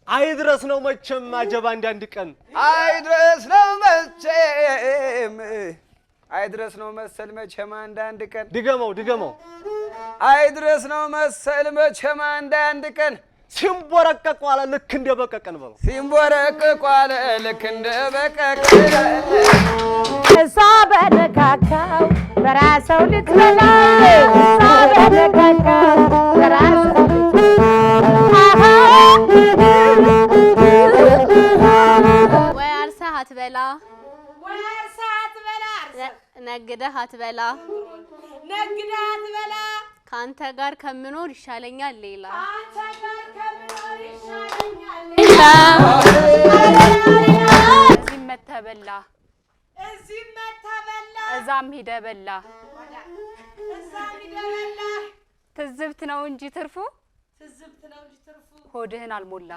አይድረስ ነው መቼም አጀባ አንድ ቀን አይድረስ ነው መቼም አይድረስ ነው መሰል መቼም አንድ ቀን ድገመው አይድረስ ነው መሰል መቼም አንድ ቀን ሲምቦረቀቅ ዋለ ልክ እንደ በቀቀን በለው ሲምቦረቀቅ ዋለ ልክ እንደ በቀቀን እሷ በነካካው በራሰው ልትበላ እሷ በነካካው በራሰው ወይ አርሰህ አትበላ ነግደህ አትበላ ካንተ ጋር ከምኖር ይሻለኛል ሌላ እዚህም መተበላ እዛም ሂደህ በላ ትዝብት ነው እንጂ ትርፉ ሆድህን አልሞላ